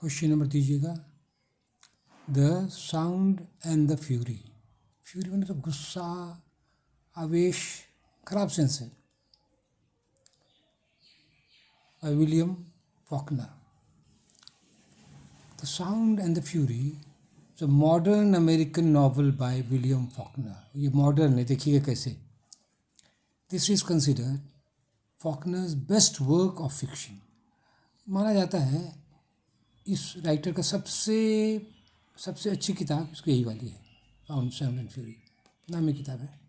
Question number दीजिएगा। The sound and the fury. Fury मैंने तो गुस्सा, आवेश, खराब सेंस है। By William Faulkner. The sound and the fury the modern American novel by William Faulkner. ये मॉडर्न है, देखिएगा कैसे। This is considered Faulkner's best work of fiction. माना जाता है इस राइटर का सबसे अच्छी किताब इसको यही वाली है, साउंड एंड फ्यूरी नामी किताब है।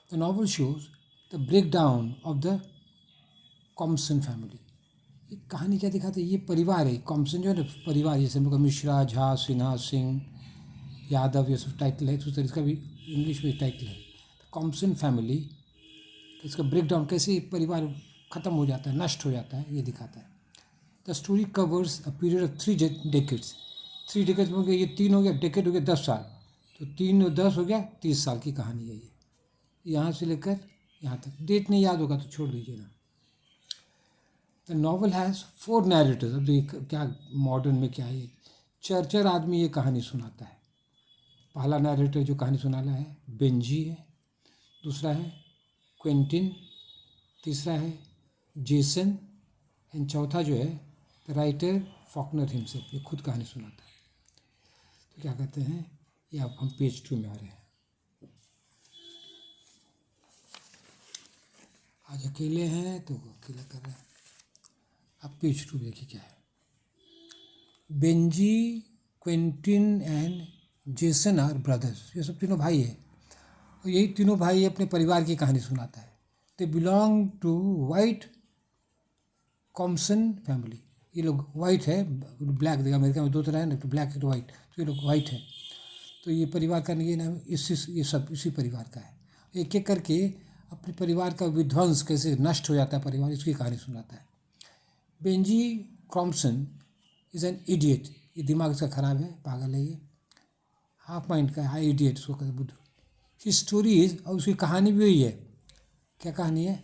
The novel shows the break down of the Compson family. ये कहानी क्या दिखाती है, ये परिवार है, कॉम्सन जो है ना परिवार, जैसे हम लोग मिश्रा, झा, सिन्हा, सिंह, यादव, ये सब टाइटल है, उस तरह इसका भी इंग्लिश में टाइटल है। कॉम्सन फैमिली, इसका ब्रेक डाउन, कैसे परिवार ख़त्म हो जाता है, नष्ट हो जाता है, ये दिखाता है। The story covers a period of 3 decades. 3 decades हो गया, ये 3 हो गया, डेकेड हो गया 10 साल, तो 3 और 10 हो गया 30 साल की कहानी है ये, यहाँ से लेकर यहाँ तक। डेट नहीं याद होगा तो छोड़ दीजिए ना। The novel has 4 नैरेटर्स। अब देखिए क्या मॉडर्न में क्या है, चर्चर आदमी ये कहानी सुनाता है। पहला नैरेटर जो कहानी सुनाना है बेंजी है, दूसरा है क्विंटिन, तीसरा है जेसन, एंड चौथा जो है द राइटर फॉकनर हिमसेल्फ, ये खुद कहानी सुनाता है। तो क्या कहते हैं, ये अब हम पेज 2 में आ रहे हैं। आज अकेले हैं तो अकेला कर रहे हैं। अब पेज 2 देखिए क्या है। Benjy, Quentin and Jason are brothers. ये सब तीनों भाई है, और यही तीनों भाई अपने परिवार की कहानी सुनाता है। They belong to white Compson family. ये लोग वाइट है, ब्लैक, देखा अमेरिका में 2 तरह है ना, तो ब्लैक तो वाइट, तो ये लोग वाइट है। तो ये परिवार का ये नाम, ये सब इसी परिवार का है। एक एक करके अपने परिवार का विध्वंस कैसे नष्ट हो जाता है परिवार, इसकी कहानी सुनाता है। Benjy Compson is an idiot. ये दिमाग इसका खराब है, पागल है ये, हाफ माइंड का है, इडियट इसको कहते बुद्ध। ही स्टोरी इज, और उसकी कहानी भी वही है। क्या कहानी है,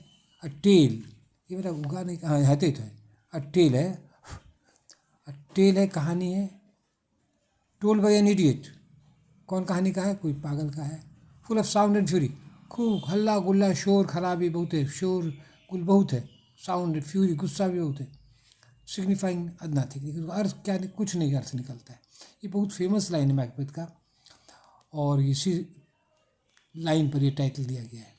अ टेल। ये मेरा उगा नहीं, हाँ है तो है, अ टेल है, अ टेल है, कहानी है, टोल्ड बाय एन इडियट। कौन कहानी का है, कोई पागल का है। Full of sound and fury, खूब हल्ला गुल्ला, शोर खराबी बहुत है, शोर गुल बहुत है, साउंड एंड फ्यूरी, गुस्सा भी बहुत है। सिग्निफाइंग नथिंग, अर्थ क्या नहीं, कुछ नहीं अर्थ निकलता है। ये बहुत फेमस लाइन है मैकबेथ का, और इसी लाइन पर ये टाइटल दिया गया है।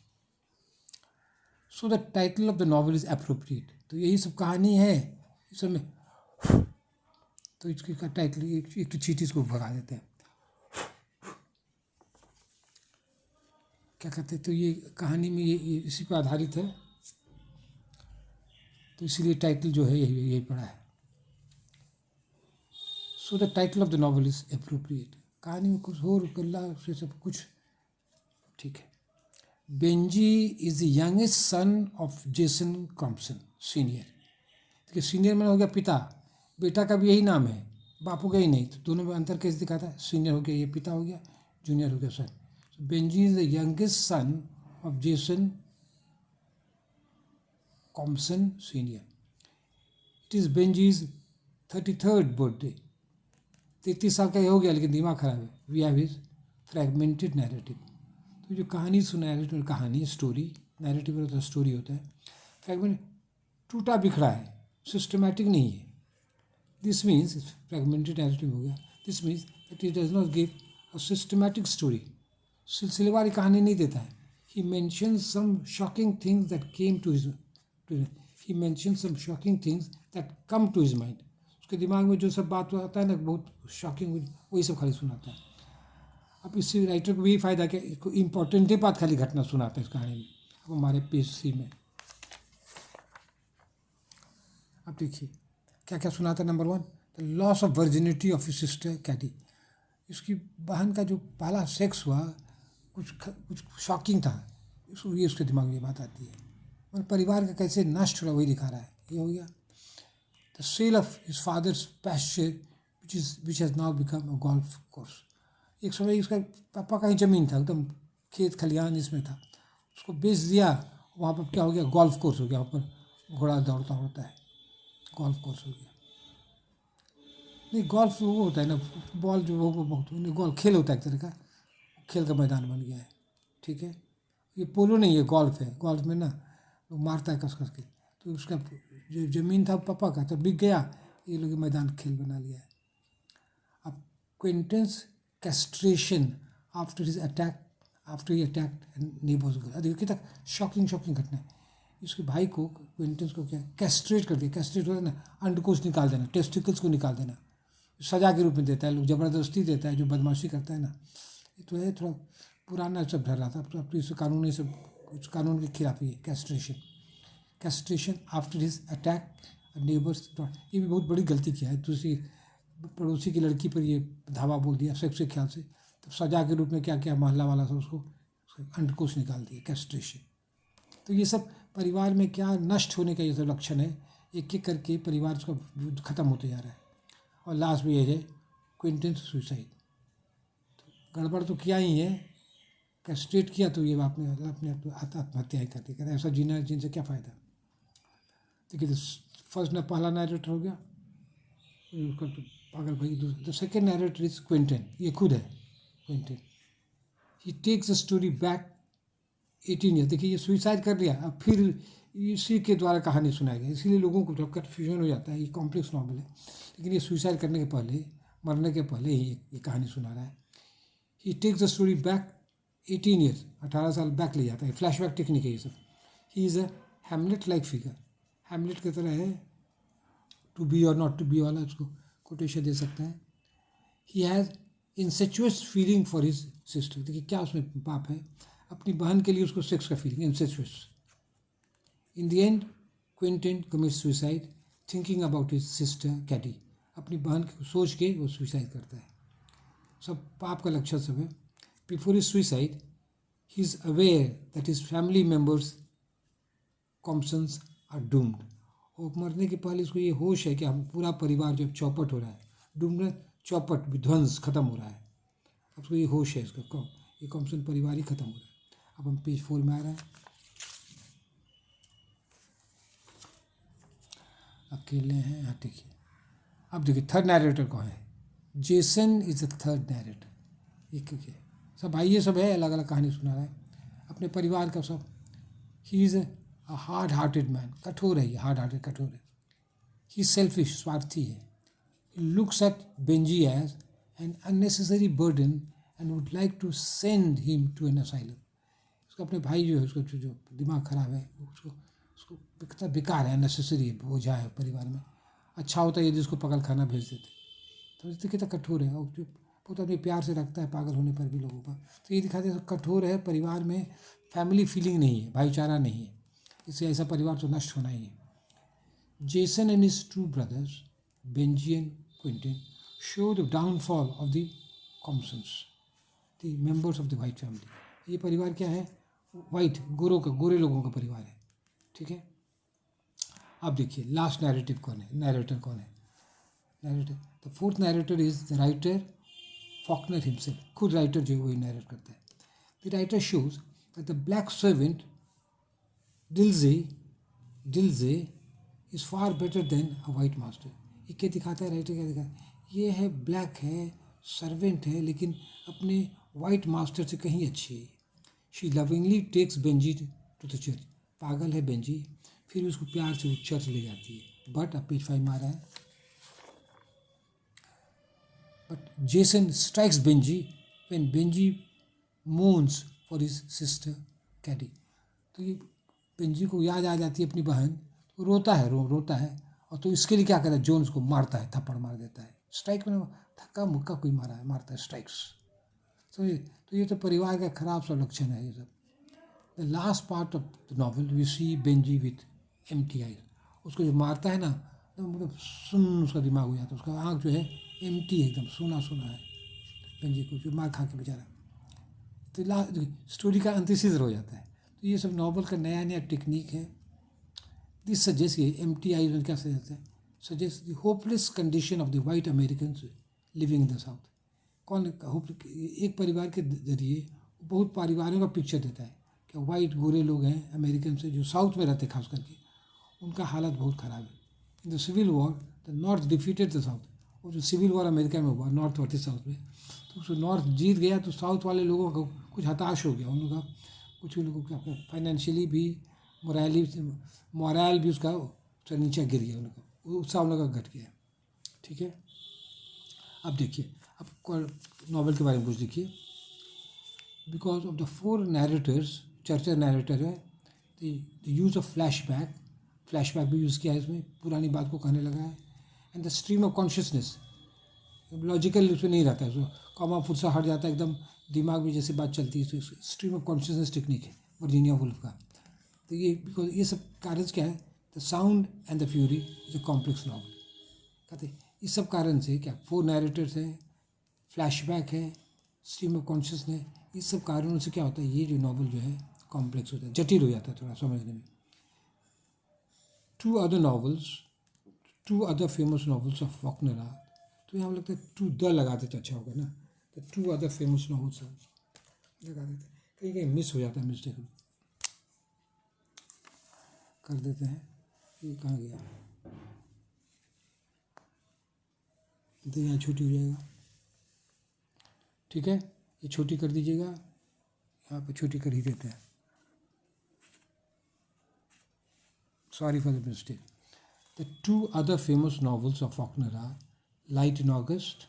So the title of the novel is appropriate. तो यही सब कहानी है इस सब में, तो इसकी का टाइटल एक तो चींटी इसको भगा देते हैं, क्या कहते हैं। तो ये कहानी में ये इसी पर आधारित है, तो इसीलिए टाइटल जो है यही पड़ा है। So the title of the novel is appropriate. कहानी में कुछ और गल्ला से सब कुछ ठीक है। Benjy is the youngest son of Jason Compson senior. देखिए सीनियर में हो गया पिता, बेटा का भी यही नाम है, बापू का ही नहीं, तो दोनों में अंतर कैसे दिखाता है। सीनियर हो गया ये पिता हो गया, जूनियर हो गया son. So Benjy is the youngest son of Jason Compson senior. It is Benjy's 33rd birthday. 33 साल का ये हो गया, लेकिन दिमाग खराब है। We have his fragmented narrative. तो जो कहानी सुना, कहानी स्टोरी, नैरेटिव होता है, स्टोरी होता है, फ्रेगमेंट टूटा बिखरा है, सिस्टमैटिक नहीं है। दिस मीन्स फ्रेगमेंटेड नैरेटिव हो गया, this means that it does not give a systematic story. सिलसिलेवार कहानी नहीं देता है। He mention some shocking things that came to his he mention some shocking things that come to his mind. उसके दिमाग में जो सब बात आता है ना, बहुत शॉकिंग, वही सब खाली सुनाता है। अब इससे राइटर को भी फ़ायदा क्या, इसको इम्पोर्टेंट ही बात खाली घटना सुनाते हैं इस कहानी में। अब हमारे पेज 3 में अब देखिए क्या क्या सुनाता है। Number 1, the loss of virginity of his sister Caddy. इसकी बहन का जो पहला सेक्स हुआ, कुछ शॉकिंग था, ये उसके दिमाग में ये बात आती है। और परिवार का कैसे नष्ट हुआ वही दिखा रहा है, ये हो गया। The sale of his father's pasture which has now become a golf course. एक समय उसका पापा का ही ज़मीन था, एकदम खेत खलिहान इसमें था, उसको बेच दिया, वहाँ पर क्या हो गया, गोल्फ कोर्स हो गया, वहाँ पर घोड़ा दौड़ता होता है, गोल्फ कोर्स हो गया। नहीं, गोल्फ वो होता है ना, बॉल जो वो नहीं, गोल्फ खेल होता है एक तरह का, खेल का मैदान बन गया है। ठीक है, ये पोलो नहीं है, गोल्फ है। गोल्फ में ना वो मारता है कस कस के, तो उसका जो ज़मीन था पापा का, तो बिक गया, ये लोग मैदान खेल बना लिया है। अब Quentin's castration after his attack, after he attack neighbours girl, देखिए कितना शॉकिंग घटना है। इसके भाई को, क्विंटेंस को क्या कैस्ट्रेट कर दिया। कैस्ट्रेट होता है ना, अंडकोश निकाल देना, टेस्टिकल्स को निकाल देना, सजा के रूप में देता है, लोग ज़बरदस्ती देता है, जो बदमाशी करता है ना। ये तो है थोड़ा पुराना सब ढल रहा था, अब तो इस कानूनी सब, उस कानून के खिलाफ ही है castration. Castration after his attack neighbours, ये भी बहुत बड़ी गलती किया है। दूसरी पड़ोसी की लड़की पर ये धावा बोल दिया सेक्स के ख्याल से, तो सजा के रूप में क्या क्या मोहल्ला वाला सब उसको अंडकोश निकाल दिया, कैस्ट्रेशन। तो ये सब परिवार में क्या नष्ट होने का ये सब लक्षण है, एक एक करके परिवार उसका ख़त्म होते जा रहा है। और लास्ट में ये है क्विंटेंस सुसाइड। तो गड़बड़ तो किया ही है, कैस्ट्रेट किया तो ये आपने अपने आत्महत्या ही कर दी। कहते ऐसा जीना, जिनसे क्या फ़ायदा। देखिए, फर्स्ट ना पहला नैरेटर हो गया, उसका तो पागल भाई। The second narrator is Quentin, ये खुद है Quentin. He takes the story back 18 year. देखिए, ये सुइसाइड कर लिया, अब फिर इसी के द्वारा कहानी सुनाई गई, इसीलिए लोगों को थोड़ा कन्फ्यूजन हो जाता है। ये कॉम्प्लेक्स नॉवल है, लेकिन ये सुइसाइड करने के पहले, मरने के पहले ही ये कहानी सुना रहा है। He takes the story back 18 years, 18 साल बैक ले जाता है। फ्लैशबैक टेक्निक है ये सब। He is a Hamlet like figure, Hamlet की तरह है, टू बी और नॉट टू बी वाला, उसको कोटेशन दे सकते हैं। He has incestuous feeling for his sister. देखिए क्या उसमें पाप है, अपनी बहन के लिए उसको सेक्स का feeling, incestuous. In the end Quentin commits suicide thinking about his sister Caddy. अपनी बहन को सोच के वो सुसाइड करता है। सब पाप का लक्षण सब है। Before his suicide he is aware that his family members Compsons are doomed. और मरने के पहले इसको ये होश है कि हम पूरा परिवार जो चौपट हो रहा है, डूम्ड चौपट, विध्वंस, खत्म हो रहा है। अब उसको ये होश है इसका, ये कॉम्पसन परिवार ही खत्म हो रहा है। अब हम पेज 4 में आ रहे हैं। अकेले हैं, हाँ ठीक है। अब देखिए थर्ड नैरेटर कौन है, Jason is the third narrator. ये क्योंकि सब भाई ये सब है, अलग अलग कहानी सुना रहा है अपने परिवार का सब। He is a hard hearted man, कठोर है ये, हार्ड हार्टेड कठोर है। ही सेल्फिश, स्वार्थी है। He looks at Benjy as an unnecessary burden and would like to send him to an asylum. उसका अपने भाई जो है, उसको जो दिमाग खराब है, उसको उसको कितना बेकार है, अननेसेसरी बोझा है परिवार में। अच्छा होता है यदि उसको पकड़ खाना भेज देते। तो इससे कितना कठोर है, और जो बहुत आदमी प्यार से रखता है पागल होने पर भी लोगों पर, तो ये दिखाते हैं कठोर है। परिवार में फैमिली फीलिंग नहीं है, भाईचारा नहीं है, इससे ऐसा परिवार तो नष्ट होना ही है। Jason and his two brothers Benjy and Quentin show the downfall of the Compsons, the members of the white family. ये परिवार क्या है, वाइट, गोरे लोगों का परिवार है। ठीक है, अब देखिए लास्ट नैरेटिव कौन है, नैरेटर कौन है। Narrator, the fourth narrator is the writer Faulkner himself, खुद राइटर जो है वही नैरेट करता है। The writer shows that the black servant Dilsey is far better than a white master. ये क्या दिखाता है राइटर, क्या दिखाता है, ये है ब्लैक है, सर्वेंट है, लेकिन अपने वाइट मास्टर से कहीं अच्छी है। She lovingly takes Benjy to the church, पागल है बेंजी, फिर उसको प्यार से वो चर्च ले जाती है। बट अब पेज 5 में आ रहा है, but Jason strikes Benjy when Benjy moans for his sister Caddy. तो ये बेंजी को याद आ जाती है अपनी बहन, तो रोता है, रोता है, और तो इसके लिए क्या करता है, जोन उसको मारता है, थप्पड़ मार देता है। स्ट्राइक में थक्का मुक्का कोई मारा है, मारता है, स्ट्राइक्स। तो ये तो परिवार का खराब सा लक्षण है ये सब। The last part of the novel we see Benjy with empty eyes. उसको जो मारता है ना, तो मतलब सुन उसका दिमाग हो जाता है, उसका आँख जो है एम्प्टी है, एकदम सूना सूना है बेंजी को, जो मार खा के बेचारा। तो लास्ट स्टोरी का अंत इसी तरह हो जाता है। तो ये सब नॉवल का नया नया टेक्निक है। दिस सजेस्ट, ये एम्प्टी आइज में क्या सजेस्ट है, suggest the hopeless condition of the white American living in the south. कौन, एक परिवार के जरिए बहुत परिवारों का पिक्चर देता है कि वाइट गोरे लोग हैं अमेरिकन से, जो साउथ में रहते खास करके, उनका हालत बहुत ख़राब है। In the civil war the north defeated the south, वो जो सिविल वॉर अमेरिका में हुआ नॉर्थ वर्सेस साउथ में, तो उसको नॉर्थ जीत गया तो साउथ वाले लोगों को कुछ हताश हो गया, उन लोगों का कुछ लोगों का फाइनेंशियली भी मोरल भी उसका नीचे गिर गया, उनका उत्साह उन लोगों का घट गया। ठीक है, अब देखिए, अब नॉवल के बारे में कुछ देखिए। बिकॉज ऑफ द फोर नैरेटर्स, चर्चा नैरेटर है, द यूज़ ऑफ फ्लैशबैक भी यूज़ किया है इसमें, पुरानी बात को कहने लगा है। And the stream of consciousness, logical उसमें नहीं रहता है, उसमें कॉमा फुट सा हट जाता है, एकदम दिमाग में जैसे बात चलती है, तो स्ट्रीम ऑफ कॉन्शियसनेस टेक्निक है वर्जीनिया वुल्फ का। तो ये बिकॉज ये सब कारण क्या है, the sound and the fury is a complex novel. कहते इस सब कारण से क्या, फोर नैरेटर्स हैं, फ्लैशबैक है, स्ट्रीम ऑफ कॉन्शियसनेस, इस सब कारणों से क्या होता है, ये जो नॉवल जो है कॉम्प्लेक्स होता है, जटिल हो जाता है थोड़ा समझने में। Two other famous novels of Faulkner are, तो यहाँ लगता है टू द लगा देते तो अच्छा होगा ना, तो टू अदर फेमस नॉवल्स लगा देते, कहीं कहीं मिस हो जाता है, मिस्टेक कर देते हैं। ये कहाँ गया, तो यहाँ छोटी हो जाएगा। ठीक है, ये छोटी कर दीजिएगा, यहाँ पे छोटी कर ही देते हैं, sorry for the mistake. The two other famous novels of Faulkner are Light in August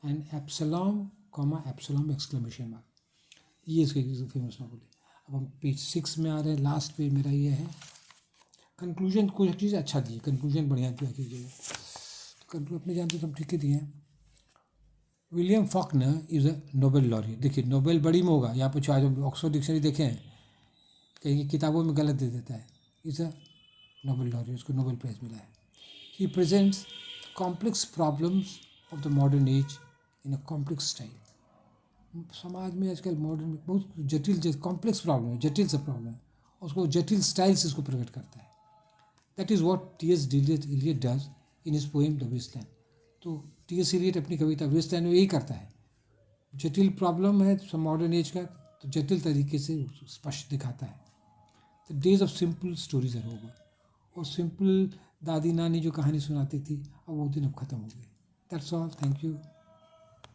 and Absalom Absalom exclamation mark, ये इसके फेमस नॉवल है। अब हम पेज 6 में आ रहे हैं, लास्ट पेज मेरा ये है। कंक्लूजन कुछ चीज़ अच्छा दिए, कंक्लूजन बढ़िया दिया कीजिएगा, तो कंक्लूजन अपने जानते तो हम ठीक ही दिए हैं। William Faulkner is a Nobel laureate, देखिए नोबेल बड़ी में होगा, यहाँ पर आज हम ऑक्सफोर्ड डिक्शनरी देखें हैं, कहीं किताबों में गलत दे देता है, इज़ अ नोबेल लॉरियट, उसको नोबेल प्राइज़ मिला है। He presents complex problems of the modern age in a complex style. समाज में आजकल मॉडर्न बहुत जटिल कॉम्प्लेक्स प्रॉब्लम है, जटिल सा प्रॉब्लम है, उसको जटिल स्टाइल से इसको प्रकट करता है। That is what T S. Eliot does in his poem the Waste Land. तो टी.एस. इलियट अपनी कविता वेस्टलैंड में यही करता है, जटिल प्रॉब्लम है मॉडर्न एज का, तो जटिल तरीके से स्पष्ट दिखाता है। The days of simple stories are over, और सिंपल दादी नानी जो कहानी सुनाती थी, अब वो दिन अब ख़त्म हो गए। That's all, thank you.